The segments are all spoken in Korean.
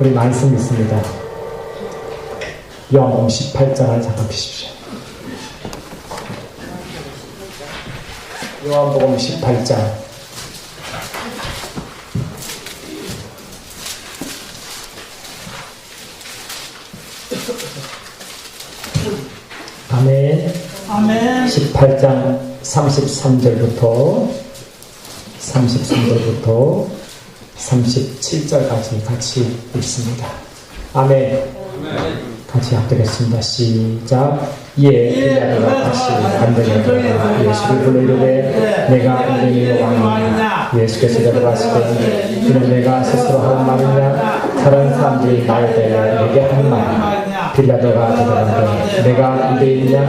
우리 말씀 있습니다. 요한복음 18장을 잠깐 피십시오. 요한복음 18장. 아멘. 아멘. 18장 33절부터 37절까지 같이 읽습니다. 아멘. 같이 합독했습니다. 시작. 빌라도가 다시 간증하여 예수를 부르려되 내가 인생의 왕이냐. 예수께서 대답하시되 이는 내가 스스로 하는 말이냐 다른 사람들이 나에 대하여 내게 하는 말이냐. 빌라도가 대답하되 내가 유대인이냐.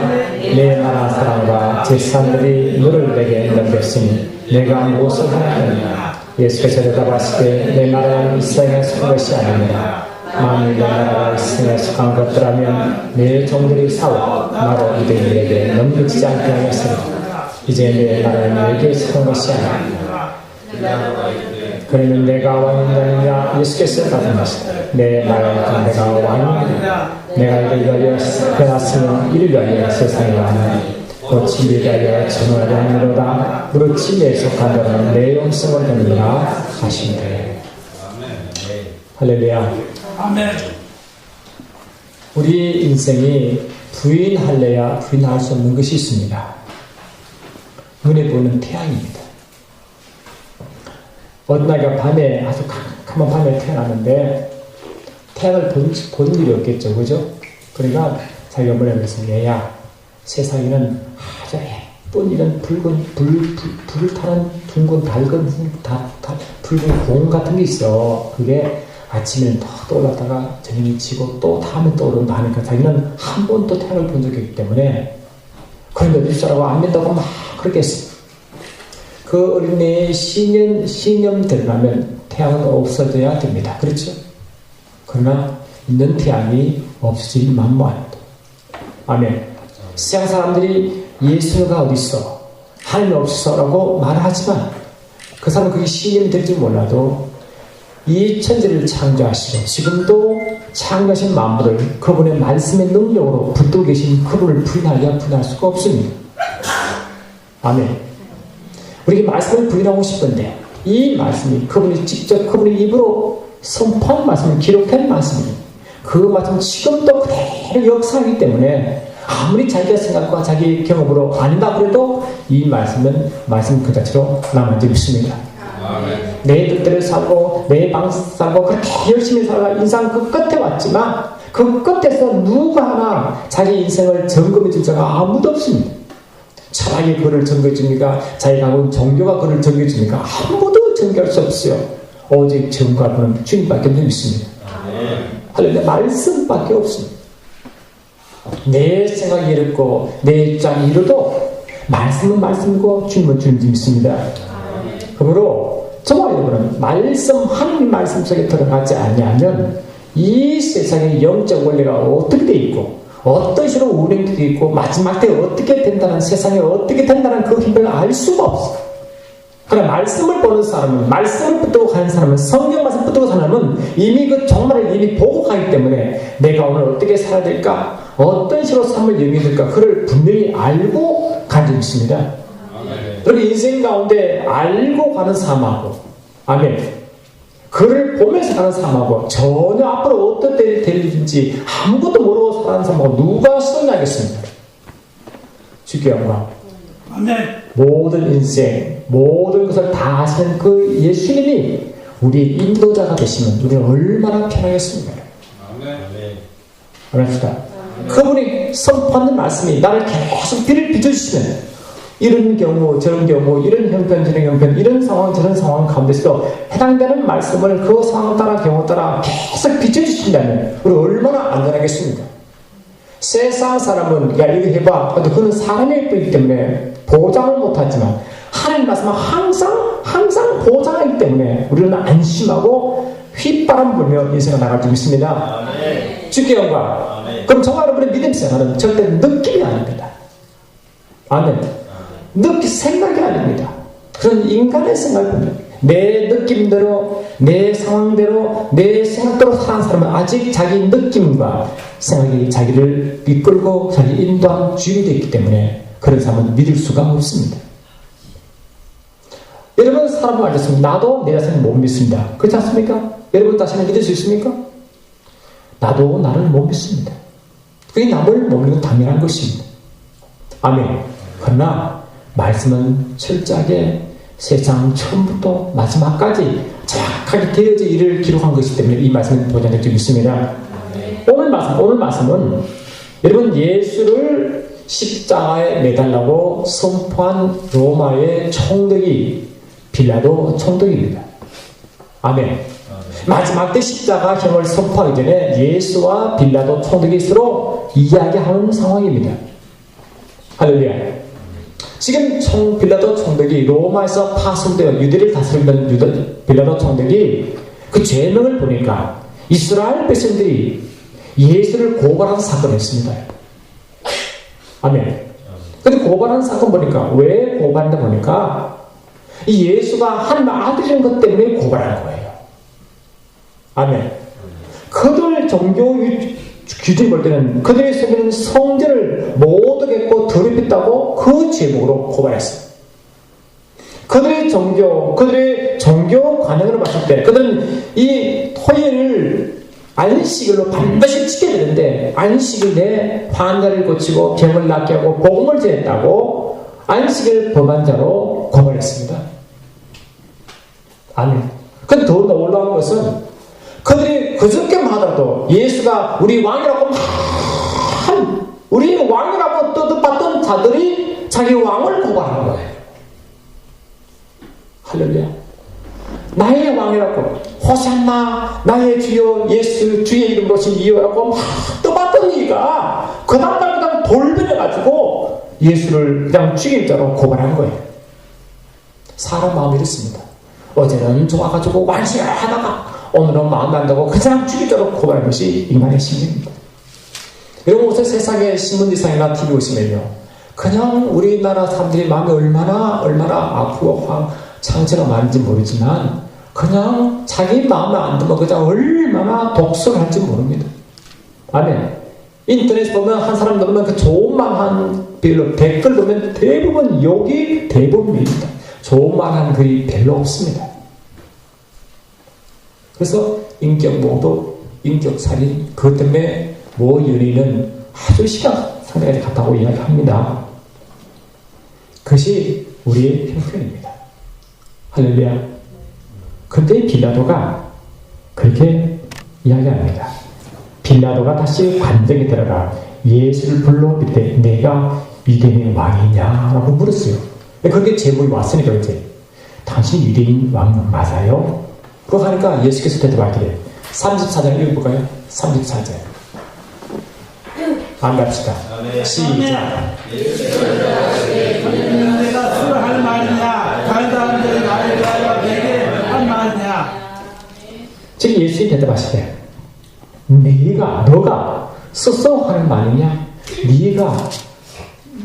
내 나라 사람과 제사장들이 너를 내게 넘겼으니 내가 무엇을 하느냐. 예수께서 대답하시되 내 나라는 이스라엘에 속한 것이 아니니라. 만일 내 나라가 이스라엘에 속한 것들하면 내 종들이 싸워 나로 유대인들에게 넘겨지지 않게 하였으니 이제 내 나라는 내게 속한 것이 아니니라. 그러면 내가 왕이냐. 예수께서 답하시되 내 나라니까 내가 왕이니라. 내가 이를 위하여 태어났으면 이를 위하여 세상에 왔나니 곧 진리에 대하여 전하려 함이로다. 무릇 진리에 속한 자는 내 영생을 얻느니라 하시니라. 할렐루야. 아멘. 우리 인생이 부인할래야 부인할 수 없는 것이 있습니다. 눈에 보이는 태양입니다. 어떤 아이가 밤에 아주 캄캄한 밤에 태어났는데 태양을 본 일이 없겠죠, 그죠? 그러니까 자기가 뭐라고 했습니다. 얘야, 세상에는 아주 예쁜 이런 붉은 불을 타는 둥근 밝은 붉은 공 같은 게 있어. 그게 아침에는 더 떠올랐다가 저녁에 지고 또 다음에 떠오른다 하니까 자기는 한 번도 태양을 본 적이 없기 때문에 그런데 어디 있어라고 안 믿다고 막 그렇게 했습니다. 그 어린이의 신념 되려면 태양은 없어져야 됩니다. 그렇죠? 그러나 있는 태양이 없어질 만무합니다. 아멘. 세상 사람들이 예수가 어디 있어? 하나님 없어라고 말하지만 그 사람은 그게 신념이 될지 몰라도 이 천지를 창조하시고 지금도 창조하신 만물을 그분의 말씀의 능력으로 붙들고 계신 그분을 부인하려 부인할 수가 없습니다. 아멘. 우리에게 말씀을 부인하고 싶은데 이 말씀이 그분이 직접 그분의 입으로 선포한 말씀을 기록한 말씀입니다. 그 말씀은 지금도 그대로 역사하기 때문에 아무리 자기가 생각과 자기 경험으로 아니다 그래도 이 말씀은 말씀 그 자체로 남아지고 있습니다. 내 뜻대로 살고 내 방식 살고 그렇게 열심히 살아 인생 그 끝에 왔지만 그 끝에서 누가 하나 자기 인생을 점검해 줄 자가 아무도 없습니다. 철학이 그를 점검해 줍니까? 자기가 하고 종교가 그를 점검해 줍니까? 아무도 점검할 수 없어요. 오직 점검하는 주님밖에 없습니다. 할렐루야. 말씀밖에 없습니다. 내 생각이 이렇고 내 입장이 이러도 말씀은 말씀이고 주님은 주님 믿습니다. 그러므로 정말 여러분 말씀 하나님 말씀 속에 들어가지 않으면 이 세상의 영적 원리가 어떻게 돼 있고 어떤 식으로 운행되어 있고 마지막 때 어떻게 된다는 세상에 어떻게 된다는 그 힘을 알 수가 없어요. 그러나 말씀을 보는 사람은 말씀을 붙들고 가는 사람은 성경 말씀 붙들고 사는 사람은 이미 그 정말을 이미 보고 가기 때문에 내가 오늘 어떻게 살아야 될까 어떤 식으로 삶을 영위해야 될까 그를 분명히 알고 간 적이 있습니다. 그리고 인생 가운데 알고 가는 삶하고 아멘 그를 보면서 가는 삶하고 전혀 앞으로 어떤 때를 될지 아무것도 모르고 사는 삶하고 누가 승리하겠습니까? 주께 영광. 아멘. 모든 인생 모든 것을 다 하시는 그 예수님이 우리의 인도자가 되시면 우리는 얼마나 편하겠습니까? 아멘입니다. 그분이 선포하는 말씀이 나를 계속 뒤를 비춰주시면 이런 경우 저런 경우 이런 형편 저런 형편 이런 상황 저런 상황 가운데서도 해당되는 말씀을 그 상황 따라 경우 따라 계속 비춰주신다면 우리 얼마나 안전하겠습니까? 세상 사람은 야 이거 해봐 그는 사람일 뿐이기 때문에 보장을 못하지만 하나님 말씀은 항상 보장하기 때문에 우리는 안심하고 휘바람 불며 인생을 나갈 수 있습니다. 주께 영광. 그럼 정말 여러분의 믿음 생활은 절대 느낌이 아닙니다. 아멘. 생각이 아닙니다. 그런 인간의 생각입니다. 내 느낌대로 내 상황대로 내 생각대로 사는 사람은 아직 자기 느낌과 생각이 자기를 이끌고 자기 인도한 주인이 되기 때문에 그런 사람은 믿을 수가 없습니다. 여러분 사람을 알겠습니다. 나도 내 자신을 못 믿습니다. 그렇지 않습니까? 여러분 자신을 믿을 수 있습니까? 나도 나를 못 믿습니다. 그게 남을 못 믿는 건 당연한 것입니다. 아멘. 그러나 말씀은 철저하게 세상 처음부터 마지막까지 정확하게 되어져 일을 기록한 것이기 때문에 이 말씀은 보장될 수 있습니다. 오늘 말씀은 여러분 예수를 십자가에 매달라고 선포한 로마의 총독이 빌라도 총독입니다. 아멘. 마지막 때 십자가형을 선포하기 전에 예수와 빌라도 총독이 서로 이야기하는 상황입니다. 할렐루야. 지금 빌라도 총독이 로마에서 파송되어 유대를 다스리던 빌라도 총독이 그 죄명을 보니까 이스라엘 백성들이 예수를 고발한 사건이었습니다. 아멘. 근데 고발한 사건 보니까 왜 고발한다 보니까 이 예수가 하나님의 아들인 것 때문에 고발하는 거예요. 아멘. 그들 종교 기준을 볼 때는 그들의 세계는 성전을 못 오겠고 더럽혔다고 그 제목으로 고발했어요. 그들의 종교 관행으로 봤을 때 그들은 이 토요일을 안식일로 반드시 지켜야 되는데 안식일 내에 환자를 고치고 병을 낫게 하고 복음을 전했다고 안식일 범한 자로 고발했습니다. 아멘. 근데 더 놀라운 것은 그들이 그저께만 하더라도 예수가 우리 왕이라고 우리 왕이라고 떠들었던 자들이 자기 왕을 고발하는 거예요. 할렐루야. 나의 왕이라고 호산나 나의 주여 예수 주의 이름으로 이어라고 막 떠받던 이가 그 다음날 그냥 돌변해가지고 예수를 그냥 죽임자로 고발한 거예요. 사람 마음이 이렇습니다. 어제는 좋아가지고 완식을 하다가 오늘은 마음 안 다고 그냥 죽이도록 고발하는 것이 인간의 심리입니다. 여러분 오늘 세상에 신문지상이나 TV 보시면요 그냥 우리나라 사람들이 마음이 얼마나 아프고 상처가 많은지 모르지만 그냥 자기 마음에 안 들면 그냥 얼마나 독서를 할지 모릅니다. 아멘. 인터넷에 보면 한 사람 넣으면 그 좋은 말 한 별로 댓글 보면 대부분 욕이 대부분입니다. 좋은 말 한 글이 별로 없습니다. 그래서 인격모독, 인격살인 그것 때문에 모 연예인은 아주 시간 상당히 갔다고 이야기합니다. 그것이 우리의 형편입니다. 할렐루야. 근데 빌라도가 그렇게 이야기합니다. 빌라도가 다시 관정에 들어가 예수를 불러 이때 내가 유대인의 왕이냐라고 물었어요. 그렇게 제목이 왔으니까 이제 당신 유대인 왕 맞아요? 그거 하니까 예수께서 대답하기를 34장 읽어볼까요? 34장 안 갑시다. 시작. 내가 술을 할 말이냐 달다한 자의 나에 대하여 내게 한 말이냐. 지금 예수님이 대답하시대. 너가 스스로 하는 말이냐? 네가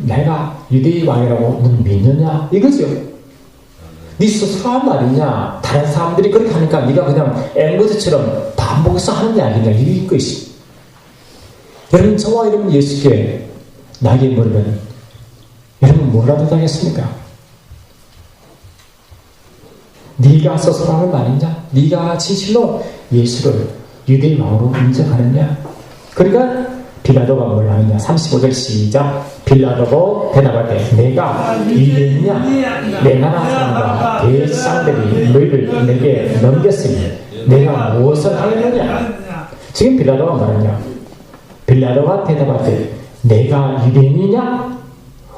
내가 유대인 왕이라고 넌 믿느냐? 이거죠. 네 스스로 한 말이냐? 다른 사람들이 그렇게 하니까 네가 그냥 앵거지처럼 반복해서 하는 이야기냐? 이것이. 여러분 저와 여러분 예수께 나에게 물으면 여러분 뭐라도 하겠습니까? 네가 스스로 하는 말이냐? 네가 진실로 예수를 유대인 왕으로 인정하느냐? 그러니까 빌라도가 뭘 하느냐? 35절 시작. 빌라도가 대답하되 내가 유대인이냐? 내 나라 사람과 대상들이 너희를 내게 넘겼으니 내가 무엇을 하였느냐? 지금 빌라도가 말하냐? 빌라도가 대답하되 내가 유대인이냐?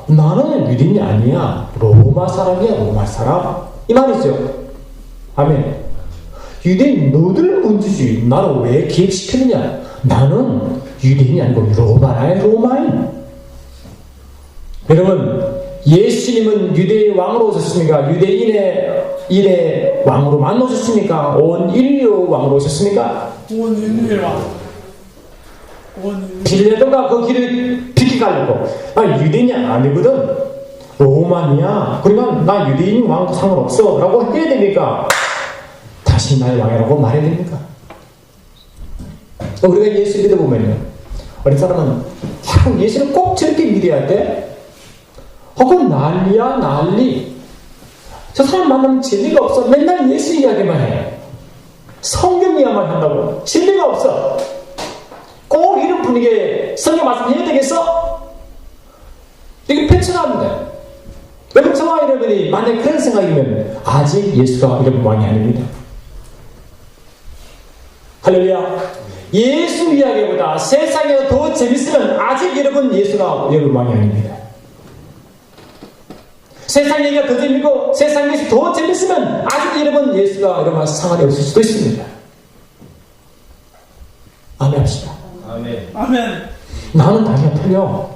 나는 유대인이 아니야. 로마 사람이야. 로마 사람. 이 말이죠. 아멘. 유대인 너들 문제지. 나는 왜 개입시켰느냐? 나는 유대인이 아니고 로마나의 로마인. 여러분 예수님은 유대인 왕으로 오셨습니까? 유대인의 왕으로만 오셨습니까? 온 인류 왕으로 오셨습니까? 온 인류의 왕. 빌라도가 그 길을 비켜가려고 유대인이 아니거든. 로마니야. 그러면 나 유대인 왕 상관없어 라고 해야 되니까 다시 당신이 나의 왕이라고 말해야 됩니까? 우리가 예수 믿어보면요, 어린 사람은 자꾸 예수를 꼭 저렇게 믿어야 돼? 그건 난리야, 난리. 저 사람 만나면 진리가 없어. 맨날 예수 이야기만 해. 성경 이야기만 한다고. 진리가 없어. 꼭 이런 분위기에 성경 말씀 해야 되겠어? 이게 패쳐나는데. 여러분, 저와 여러분이 만약에 그런 생각이면 아직 예수가 여러분 왕이 아닙니다. 할렐루야. 예수 이야기보다 세상에 더 재밌으면 아직 여러분 예수가 여러분 왕이 아닙니다. 세상 얘기가 더 재밌고 세상 얘기 더 재밌으면 아직 여러분 예수가 여러분 상관이 없을 수도 있습니다. 아멘 합시다. 아멘. 아멘. 나는 다니엘 틀려.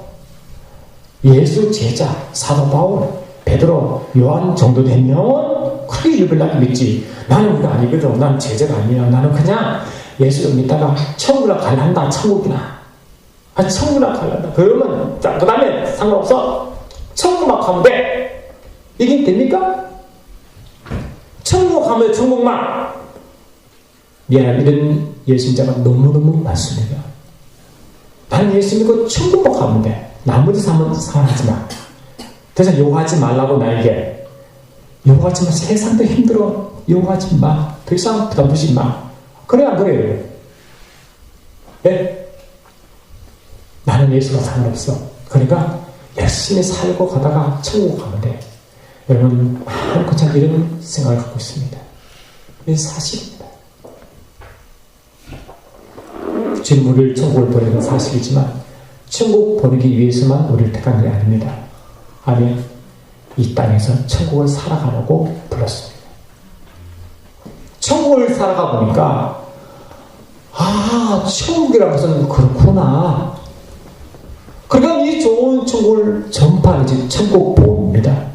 예수 제자 사도 바울 베드로 요한 정도 되면 크게 유별나게 믿지. 나는 그거 아니거든. 난 제자가 아니야. 나는 그냥 예수를 믿다가 천국이나 갈란다. 천국이나 천국이나 갈란다. 그러면 자, 그 다음에 상관없어. 천국만 가면 돼. 이게 됩니까? 천국 가면 천국만. 미안해, 이런 예수자가 너무너무 많습니다. 나는 예수 믿고 천국만 가면 돼. 나머지 삶은 상관하지 마. 더 이상 요구하지 말라고 나에게. 요구하지 마. 세상도 힘들어. 요구하지 마. 더 이상 부담 주지 마. 그래 안 그래요? 네? 나는 예수가 상관없어. 그러니까 열심히 살고 가다가 천국 가면 돼. 여러분 많은 참 이런 생각을 갖고 있습니다. 이게 사실입니다. 주님 우리를 천국을 보내는 건 사실이지만 천국 보내기 위해서만 우리를 택한 게 아닙니다. 아멘. 이 땅에서 천국을 살아가라고 불렀습니다. 천국을 살아가 보니까 천국이라는 것은 그렇구나. 그러니까 이 좋은 천국을 전파하는 게 천국 보험입니다.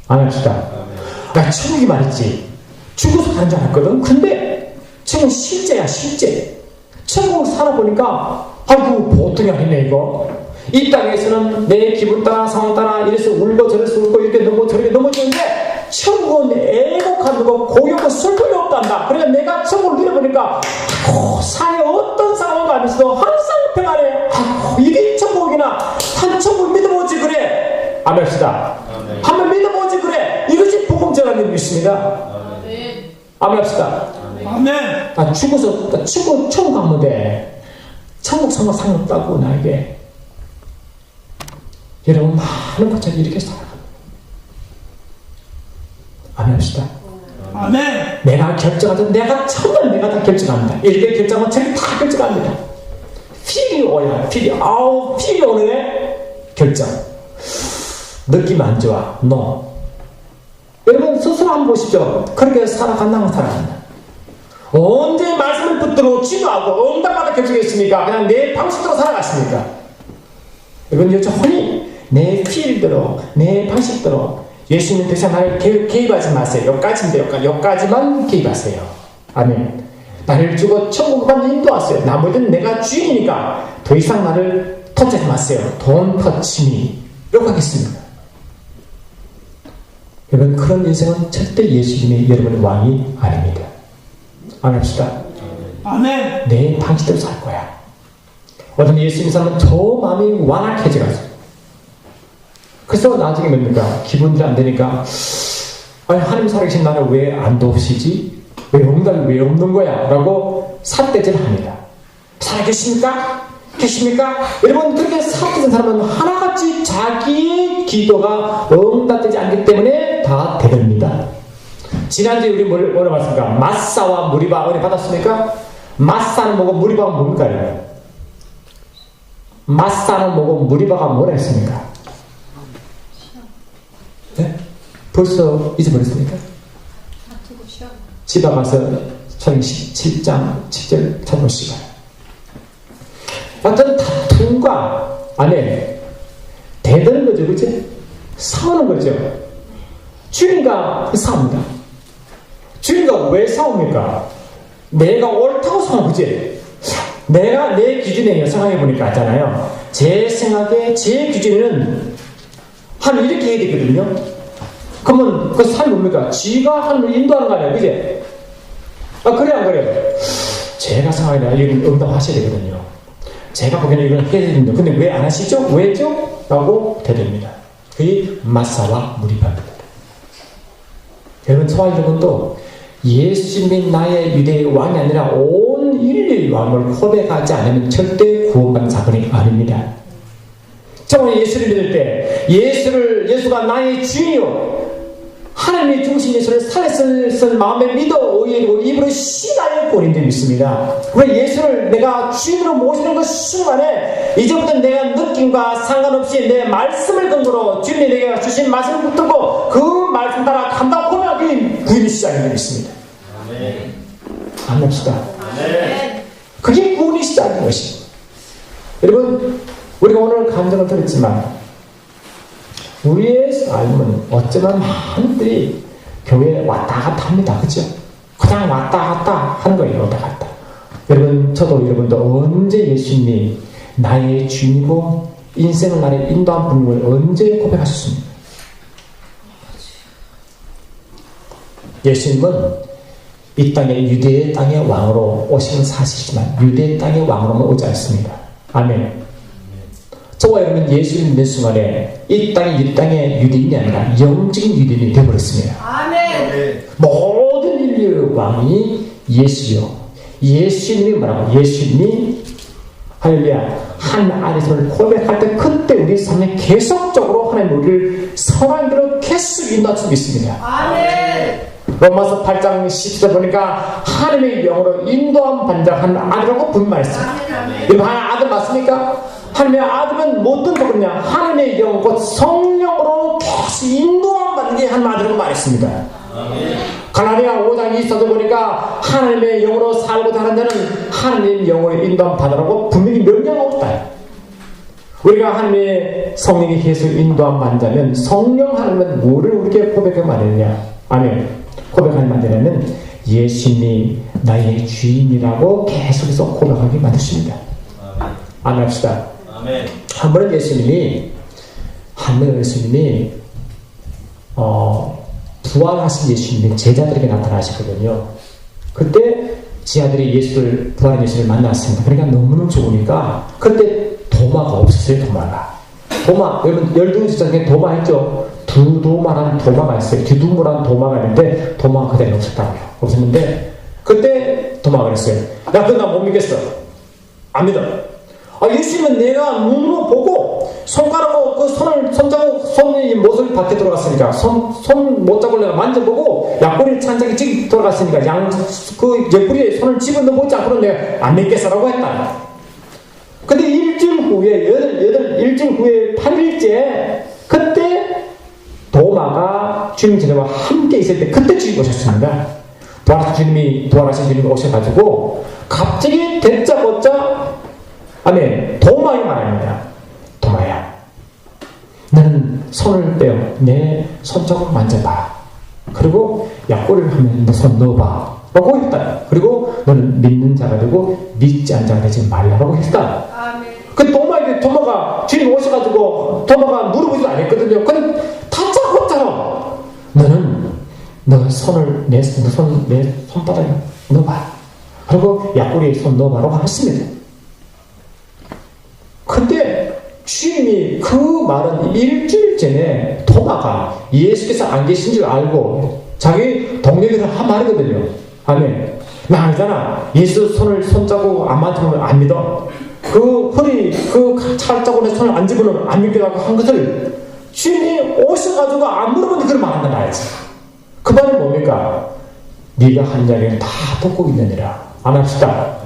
안 합시다. 나 천국이 말했지. 죽어서 가는 줄 알았거든. 근데 천국은 실제야, 실제. 천국을 살아보니까 그거 보통이 아니네 이거. 이 땅에서는 내 기분 따라 상황 따라 이래서 울고 저래서 울고 이렇게 넘어 저렇게 넘어지는데 천국은 애곡하는 거 고요고 슬픔이 없단다. 그러니까 내가 천국을 누려보니까 사회 어떤 상황 가면서도 항상 평안해. 이게 천국이나 한 천국을 믿어보지 그래. 아멘 합시다. 한번 믿어보지 그래. 이것이 복음 전하는 믿습니다. 아멘 합시다. 아멘. 죽어서 천국 가면 돼. 천국 상관없다고 나에게. 여러분 많은 것처럼 이렇게 살아갑니다. 아멘 합시다. 아멘. 내가 결정하든 내가 처음에 내가 다 결정합니다. 이렇게 결정하면 제가 다 결정합니다. 필요야 필요. 필요 오네. 결정. 느낌 안 좋아. No. 여러분 스스로 한번 보십시오. 그렇게 살아간다면 살아간다. 언제 말씀을 붙들어 지도하고 응답받아 결정했습니까? 그냥 내 방식대로 살아갔습니까? 여러분 여전히 내 필대로 내 방식대로 예수님 더 이상 나를 개입하지 마세요. 여기까지인데 여기까지만 개입하세요. 아멘. 나를 주고 천국만 인도하세요. 나머지는 내가 주인이니까 더 이상 나를 터치하지 마세요. Don't touch me. 이렇게 하겠습니다. 여러분 그런 인생은 절대 예수님이 여러분의 왕이 아닙니다. 아멘 합시다. 아멘. 내 방식대로 살 거야. 어떤 예수님 사람은 저 마음이 완악해져가지고 그래서 나중에 뭡니까? 기분이 안 되니까 하나님 살아계신 나를 왜 안 도우시지? 왜 응답이 왜 없는 거야? 라고 삿대질 합니다. 살아계십니까? 계십니까? 여러분 그렇게 삿대진 사람은 하나같이 자기의 기도가 응답되지 않기 때문에 다 대듭니다. 지난주에 우리 뭐라 봤습니까? 마사와 무리바 은혜 받았습니까? 마사는 뭐고 무리바가 뭡니까? 마사는 뭐고 무리바가 뭐라 했습니까? 네? 벌써 잊어버렸습니까? 집에 가서 창세기 7장 7절 찾아보시고 어떤 다툼과 안에 대드는 거죠, 그치? 싸우는 거죠. 주님과 싸웁니다. 주님과 왜 싸웁니까? 내가 옳다고 싸우는 거지. 내가 내 기준에 생각해보니까 있잖아요. 제 생각에 제 기준에는 하나님 이렇게 해야 되거든요. 그러면 그 삶이 뭡니까? 지가 하나님을 인도하는 거 아니야, 그지? 그래 안 그래요? 제가 생각하기에 이건 응답하셔야 되거든요. 제가 보기에는 이건 해야 되는데 근데 왜 안 하시죠? 왜죠? 라고 대답합니다. 그게 마사와 무리바입니다. 여러분, 저와 여러분도 예수님이 나의 유대의 왕이 아니라 온 인류의 왕을 고백하지 않으면 절대 구원받는 사건이 아닙니다. 정말 예수를 믿을 때 예수가 나의 주인이요 하나님의 중심 예수를 살았을 마음에 믿어 의뢰하고 입으로 신하였고 우리는 믿습니다. 왜 예수를 내가 주인으로 모시는 그 순간에 이제부터 내가 느낌과 상관없이 내 말씀을 근거로 주님이 내게 주신 말씀을 붙들고 그 말씀 따라 간다고 보면 그게 구원의 시작인 믿습니다. 안 합시다. 그게 구원의 시작인 것입니다. 여러분, 우리가 오늘 감정을 들었지만 우리의 삶은 어쩌면 많은들이 교회에 왔다 갔다 합니다. 그죠? 그냥 왔다 갔다 하는 거예요. 왔다 갔다. 여러분, 저도 여러분도 언제 예수님이 나의 주인이고 인생을 나를 인도한 분을 언제 고백하셨습니까? 예수님은 이 땅에 유대의 땅의 왕으로 오시는 사실이지만 유대의 땅의 왕으로는 오지 않습니다. 아멘. 저와 여러분 예수를 믿는 순간에 이 땅의 유대인이 아니라 영적인 유대인이 되어버렸습니다. 아멘. 모든 인류의 왕이 예수요. 예수님이 뭐라고? 예수님이 할렐루야 한 안에서를 고백할 때 그때 우리 삶에 계속적으로 하나님 우리를 선한 길로 계속 인도할 수 있습니다. 아멘. 로마서 8장 10절 보니까 하나님의 영으로 인도함 받는 한 아들이라고 분말했어요. 여러분 아들 맞습니까? 하나님의 아들은 뭐 어떤 거냐? 하나님의 영, 곧 성령으로 계속 인도함 받는 게 하나님의 아들이라고 말했습니다. 갈라디아 5장 24절 보니까 하나님의 영으로 살고 다른 자는 하나님의 영으로 인도함 받으라고 분명히 명령하고 있다. 우리가 하나님의 성령이 계속 인도함 받자면 성령 하나님은 뭐를 우리에게 고백하게 만드느냐? 아멘. 고백하게 만드냐면 예수님이 나의 주인이라고 계속해서 고백하게 만드십니다. 아멘 합시다. 아멘. 한 번은 예수님이 부활하신 예수님이 제자들에게 나타나셨거든요. 그때 제자들이 부활한 예수를 만났습니다. 그러니까 너무너무 좋으니까 그때 도마가 없었어요. 여러분 12제자 중에 도마 있죠? 두도마라는 도마가 있어요. 두두모라는 도마가 있는데 도마가 그대로 없었다고요. 없었는데 그때 도마가 그랬어요. 야, 그건 나 못 믿겠어. 안 믿어. 예수님은 내가 눈으로 보고 손가락으로 손이 못을 밖에 들어갔으니까 손 못자국을 내가 만져보고 약불이 찬장에 찍이 들어갔으니까 그 옆구리에 손을 집어넣어보지 않고는 내가 안 믿겠어라고 했다. 근데 일주일 후에 8일째 그때 도마가 주님 제자와 함께 있을 때 그때 주님 오셨습니다. 부활하신 주님이 오셔가지고 갑자기 대짜고짜 아멘. 도마이 말입니다. 도마야, 너는 손을 떼어 내 손자국을 만져봐. 그리고 약골을 하면 너 손 넣어봐 라고 했다. 그리고 너는 믿는 자가 되고 믿지 않는 자가 되지 말라고 했다. 아멘. 그 도마가 주님 오셔가지고 도마가 물어보지도 않았거든요. 그냥 다짜고짜로 너 손을 내 손바닥에 넣어봐. 그리고 약골에 손 넣어봐라고 하셨습니다. 근데 주님이 그 말은 일주일 전에 도마가 예수께서 안 계신 줄 알고 자기 동료들을 한 말이거든요. 아멘. 나 알잖아. 예수 손자국 안 만지면 안 믿어. 그 허리, 그 찰자국에 손을 안 집으면 안 믿겠다고 한 것을 주님이 오셔가지고 안 물어보는데 그걸 말한다 말이지. 그 말은 뭡니까? 네가 한 이야기는 다 듣고 있느니라. 안 합시다.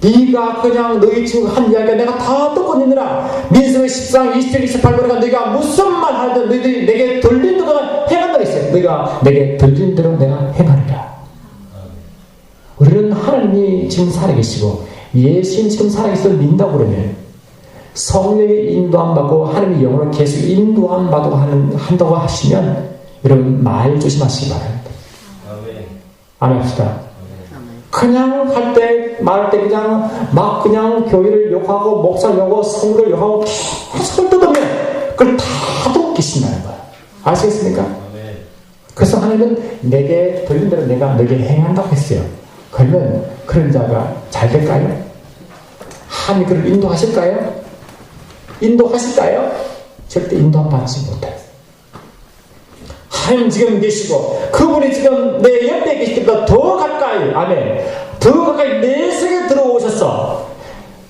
네가 그냥 너희 친구 한 이야기가 내가 다 듣고 있느니라. 민수의 13, 27, 28번에가 네가 무슨 말 하든 너희들이 내게 들린 대로 행한다 했어요. 너희가 내게 들린 대로 내가 행하리라. 우리는 하나님이 지금 살아계시고 예수님 지금 살아계시고 믿는다고 그러면 성령의 인도함 받고 하나님의 영으로 계속 인도함 받고 한다고 하시면 여러분 말 조심하시기 바랍니다. 아멘 합시다. 그냥 할 때, 말할 때 그냥 교회를 욕하고, 목사를 욕하고, 성도를 욕하고, 계속 뜯으면, 그걸 다 듣기신다는 거야. 아시겠습니까? 그래서 하나님은 내게 들린 대로 내가 너에게 행한다고 했어요. 그러면 그런 자가 잘 될까요? 하나님 그를 인도하실까요? 인도하실까요? 절대 인도받지 못해요. 하나님 지금 계시고 그분이 지금 내 옆에 계시기보다 더 가까이, 아멘, 더 가까이 내 속에 들어오셔서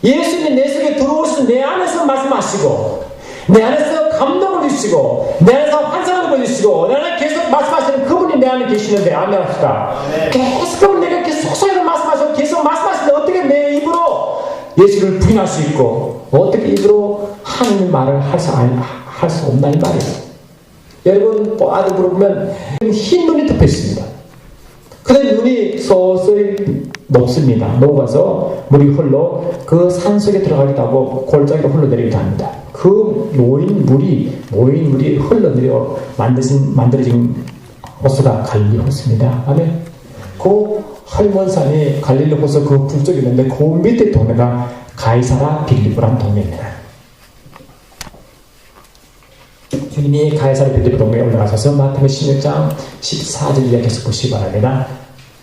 예수님이 내 속에 들어오셔서 내 안에서 말씀하시고 내 안에서 감동을 주시고 내 안에서 환상을 보여주시고 내 안에 계속 말씀하시는 그분이 내 안에 계시는데, 아멘 합시다. 계속 그분 내가 계속 속삭여서 말씀하시고 계속 말씀하시는데 어떻게 내 입으로 예수를 부인할 수 있고 어떻게 입으로 하나님의 말을 할 수 없나 이 말이에요. 여러분 아들 물어보면 흰 눈이 덮여 있습니다. 그런데 눈이 서서히 녹습니다. 녹아서 물이 흘러 그 산속에 들어가기도 하고 골짜기로 흘러내리기도 합니다. 그 모인 물이 흘러내려 만들어진 호수가 갈릴리 호수입니다. 아멘. 그 할몬산이 갈릴리 호수 그 북쪽에 있는데 그 밑에 동네가 가이사라 빌립보라는 동네입니다. 주님이 가이사라 빌립보 동네에 올라가셔서 마태복음 16장 14절 이야기해서 보시기 바랍니다.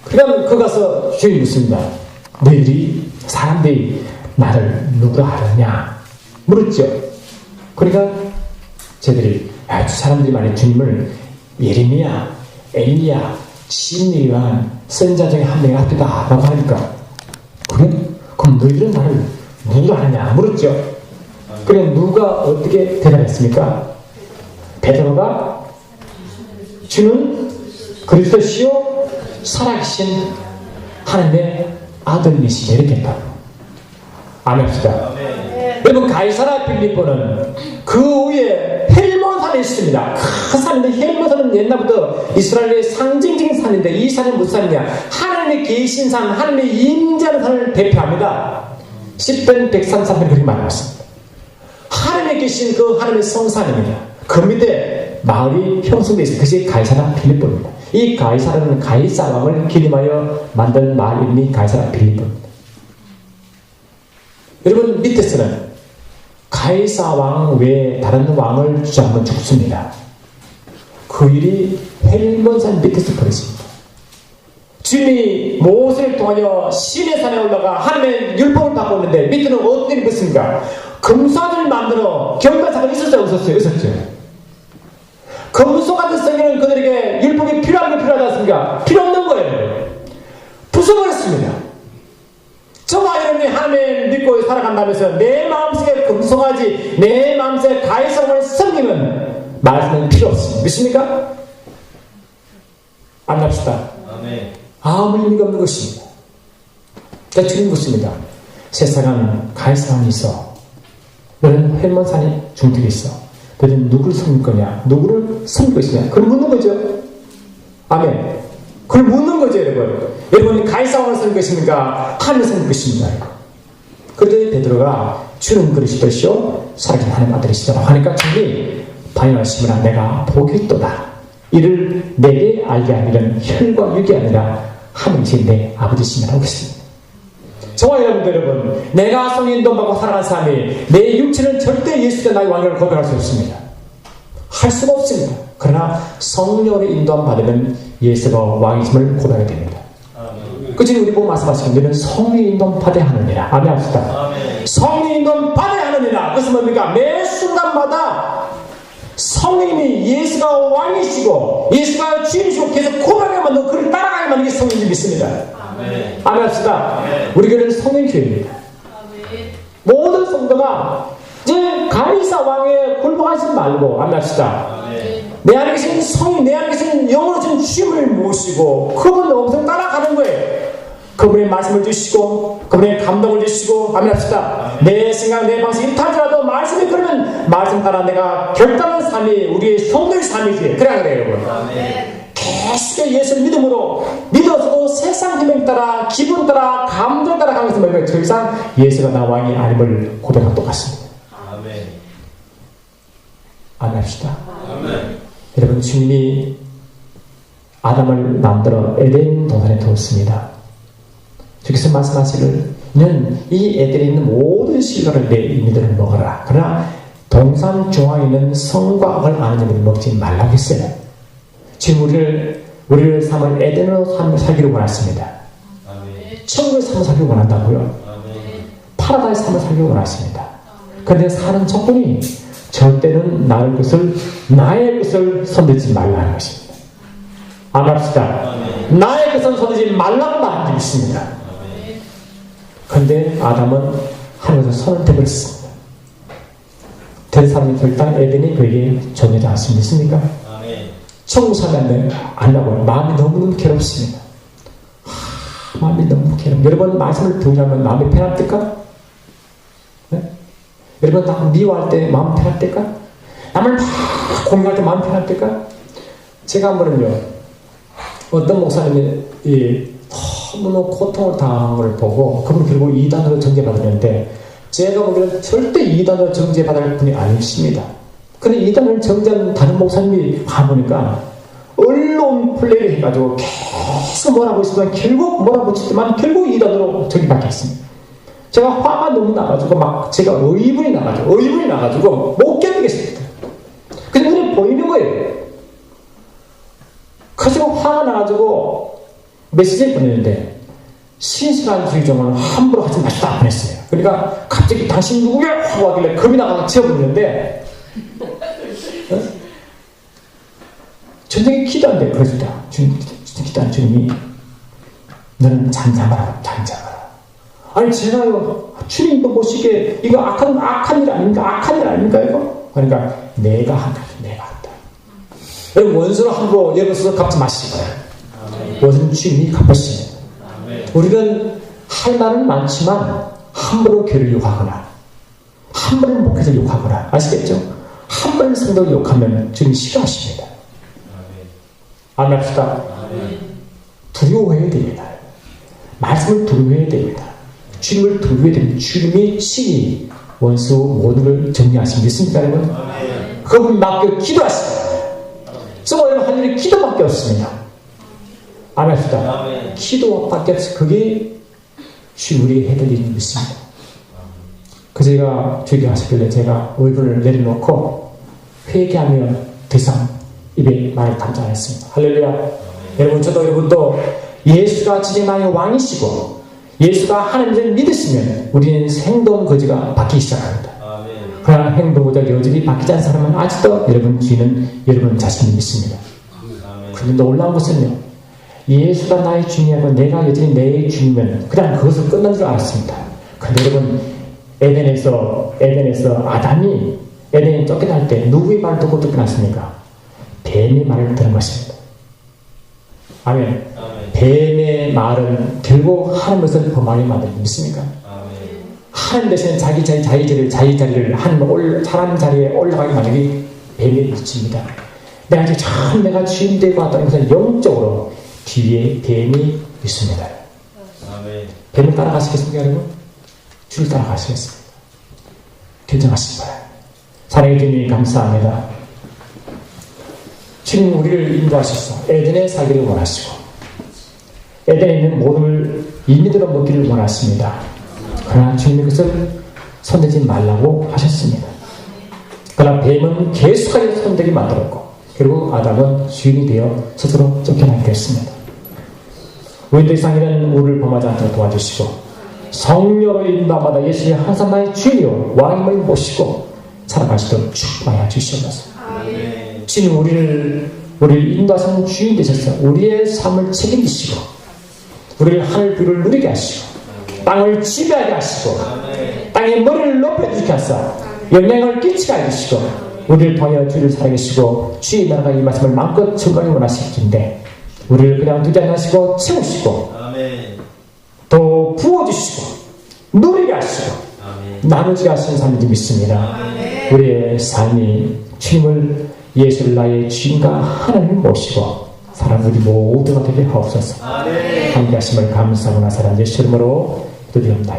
그럼 그 가서 주님이 묻습니다. 너희들이 사람들이 나를 누구라 하느냐 물었죠. 그러니까 저들이 저 사람들이 말해 주님을 예레미야, 엘리야, 시므리와 선지자 중에 한 명이 같다 라고 하니까 그래? 그럼 너희들은 나를 누구라 하느냐 물었죠. 그래 누가 어떻게 대답했습니까? 베드로가 주는 그리스도시요 살아계신 하나님의 아들이시죠 이렇게 했다고. 아멘 합시다. 여러분 가이사라 빌립보는 그 위에 헬몬산이 있습니다. 큰 산인데 헬몬산은 옛날부터 이스라엘의 상징적인 산인데 이 산이 무슨 산이냐? 하나님의 계신 산, 하나님의 임재하는 산을 대표합니다. 10편 133편 그렇게 말했습니다. 하나님의 계신 그 하나님의 성산입니다. 그 밑에 마을이 형성되어 있습니다. 그것이 가이사라 빌립보입니다. 이 가이사라는 가이사 왕을 기림하여 만든 마을 이름이 가이사라 빌립보입니다. 여러분 밑에서는 가이사 왕 외에 다른 왕을 주장하면 죽습니다. 그 일이 헬몬산 밑에서 벌어집니다. 주님이 모세를 통하여 시내산에 올라가 하나님의 율법을 받고 있는데 밑에는 어떤 일이 있습니까? 금수화를 만들어 경관사가 있었어요? 없었어요? 금수 같은 성경은 그들에게 율법이 필요하지 않습니까? 필요 없는 거예요. 부숴버렸습니다. 저와 여러분이 하나님을 믿고 살아간다면서 내 마음속에 금송아지, 내 마음속에 가해성을 섬기면 말씀은 필요 없습니다. 믿습니까? 안 합시다. 아무 의미가 없는 것입니다. 그러니까 주님 묻습니다. 세상은 가해성이 있어. 너는 헬몬산이 중턱에 있어. 너는 누구를 섬길 거냐? 누구를 섬기고 있으냐? 그걸 묻는 거죠. 아멘. 그걸 묻는 거죠, 여러분. 여러분이 가이사왕을 섬길 것입니까? 하나님을 섬길 것입니까? 그런데 베드로가 주는 그리스도시요 살아계신 하나님 아들이시다라고 하니까 주님이 반응하시므라 내가 보겠도다. 이를 내게 알게 하기는 혈과 육이 아니라 하늘이신 내 아버지시라고 했습니다. 저와 여러분, 내가 성령 인도받고 살아가는 사람이 내 육체는 절대 예수가 나의 왕을 고백할 수 없습니다. 할 수가 없습니다. 그러나 성령의 인도함 받으면 예수가 왕이심을 고백하게 됩니다. 그치 우리 보고 말씀하시면 너는 성령 인도함 받아야 하느니라. 아멘 합시다. 성령 인도함 받아야 하느니라. 그것은 뭡니까? 매 순간마다 성령님이 예수가 왕이시고 예수가 주인이시고 계속 고백하면 너 그를 따라가야만 이게 성령님 믿습니다. 아멘 합시다. 우리 교회는 성령교회입니다. 모든 성도가 이제 가이사 왕에 굴복하지 말고 아멘 합시다. 내 안에 계신 성령, 내 안에 계신 영으로 준 주님을 모시고 그분 음성 따라가는 거예요. 그분의 말씀을 주시고 그분의 감동을 주시고 아멘 합시다. 내 생각, 내 방식 이탈지라도 말씀이 그러면 말씀 따라 내가 결단한 삶이 우리의 성도의 삶이지. 그래야 그래요 여러분. 계속 예수를 믿음으로 믿어서도 세상 기능 따라 기분 따라 감정 따라 가면서 말이면 더 이상 예수가 나 왕이 아님을 고백하고 똑같습니다. 아멘 합시다. 여러분 주님이 아담을 만들어 에덴 동산에 두었습니다. 주께서 말씀하시기를 이 에덴에 있는 모든 실과를 내 이미들을 먹어라. 그러나 동산 중앙에 있는 성과 악을 아는 이를 먹지 말라고 했어요. 지금 우리를 삶을 에덴으로 살기를 원하십니다. 천국의 삶을 살기 원한다고요. 파라다이스 삶을 살기 원하십니다. 그런데 사는 조건이 절대는 나의 것을 손대지 말라는 것입니다. 아합시다. 나의 것을 손대지 말라고 말한 게 있습니다. 그런데 아담은 하늘에서 손을 대버렸습니다. 된 사람이 절단 에덴이 그에게 존재하지 않습니까? 천국 살면 안 나고요. 마음이 너무너무 괴롭습니다. 마음이 너무 괴롭습니다. 여러분 말씀을 들으면 마음이 편합니까? 네? 여러분 나 미워할 때 마음 편합니까? 남을 막 공격할 때 마음 편합니까? 제가 한 번은요, 어떤 목사님이 너무너무 고통을 당한 걸 보고 그분 결국 이단으로 정죄받았는데 제가 보기에는 절대 이단으로 정죄받을 분이 아니십니다. 근데 이단을 정죄한 다른 목사님이 가보니까 언론 플레이를 해가지고 계속 몰아붙이지만 결국 몰아붙이지만 결국 이단으로 정죄받았습니다. 제가 화가 너무 나가지고 막 제가 의문이 나가지고 못 견디겠습니다. 근데 눈에 보이는 거예요. 그래서 화가 나가지고 메시지를 보냈는데 신실한 주의종을 함부로 하지 마시다 보냈어요. 그러니까 갑자기 당신 누구야? 하고 하길래 겁이 나가서 지어버렸는데 전쟁에 기도한대. 그러시다. 기도한 주님이 너는 잠잠하라. 아니 제가요 주님 이거 보시기에 이거 악한 일 아닙니까 이거? 그러니까 내가 한다. 여러분 원수를 함부로 여러분서 갚지 마시고요. 원수는 주님이 갚으십니다. 우리는 할 말은 많지만 함부로 교를 욕하거나 함부로 목회자를 욕하거나 아시겠죠? 함부로 성도를 욕하면 주님이 싫어하십니다. 아멘 합시다. 두려워해야 됩니다. 말씀을 두려워해야 됩니다. 주님을 두려워해야 됩니다. 주님이 친히 원수 모든 걸 정리하시면 믿습니까 여러분? 그분 맡겨 기도하십니다. 정말 여러분 할 일이 기도밖에 없습니다. 아멘 합시다. 기도밖에 없어. 그게 우리의 해야 될 일이 믿습니다. 그 제가 주의를 하시길래 제가 얼굴을 내려놓고 회개하며 더 이상 입에 말을 담지 않았습니다. 할렐루야. 여러분 저도 여러분도 예수가 진짜 나의 왕이시고 예수가 하나님을 믿으시면 우리는 행동 거지가 바뀌기 시작합니다. 그러나 행동 거지가 여전히 바뀌지 않은 사람은 아직도 여러분 주인은 여러분 자신을 믿습니다. 그런데 놀라운 것은요, 예수가 나의 주님이고 내가 여전히 내 주님이면 그냥 그것을 끝난 줄 알았습니다. 그런데 여러분 에덴에서 아담이 에덴에 쫓겨날 때 누구의 말을 듣고 쫓겨났습니까? 뱀의 말을 들은 것입니다. 아멘. 뱀의 말은 결국 하나님을 범하게 만드는 믿습니까? 하나님 대신에 자기 자리를 하나님 사람 자리에 올라가게 만들기 뱀의 일치입니다. 내가 이제 참 내가 주인 되고 왔다는 것은 영적으로 뒤에 뱀이 있습니다. 뱀을 따라가시겠습니까 여러분? 주를 따라가시겠습니다. 결정하시기 바랍니다. 사랑의 주님 감사합니다. 주님 우리를 인도하셔서 에덴에 살기를 원하시고 에덴에 있는 모든 이미들로 먹기를 원하십니다. 그러나 주님의 것을 손대지 말라고 하셨습니다. 그러나 뱀은 계속하게 손대게 만들었고 결국 아담은 주인이 되어 스스로 쫓겨나게 됐습니다. 우리들 이상에는 우리를 범하지 않도록 도와주시고 성령으로 인도하마다 예수의 항상 나의 주인이요 왕임을 모시고 살아가시도록 축복하여 주시옵소서. 주님 우리를 인도하시는 주인 되셔서 우리의 삶을 책임지시고 우리를 하늘 뷰를 누리게 하시고 땅을 지배하게 하시고 땅의 머리를 높여주게 하사 영향을 끼치게 해주시고 우리를 통하여 주를 살아계시고 주의 나라가 이 말씀을 마음껏 증거하기 원하시는데 우리를 그냥 두지 않으시고 채우시고 또 부어주시고 누리게 하시고 나누게 하시는 삶인지 믿습니다. 우리의 삶이 주님을 예수를 나의 주인과 하나님을 모시고 사람 우리 모두가 되게 하옵소서. 함께 하심을 감사하고 나사란 예수 이름으로 기도드립니다.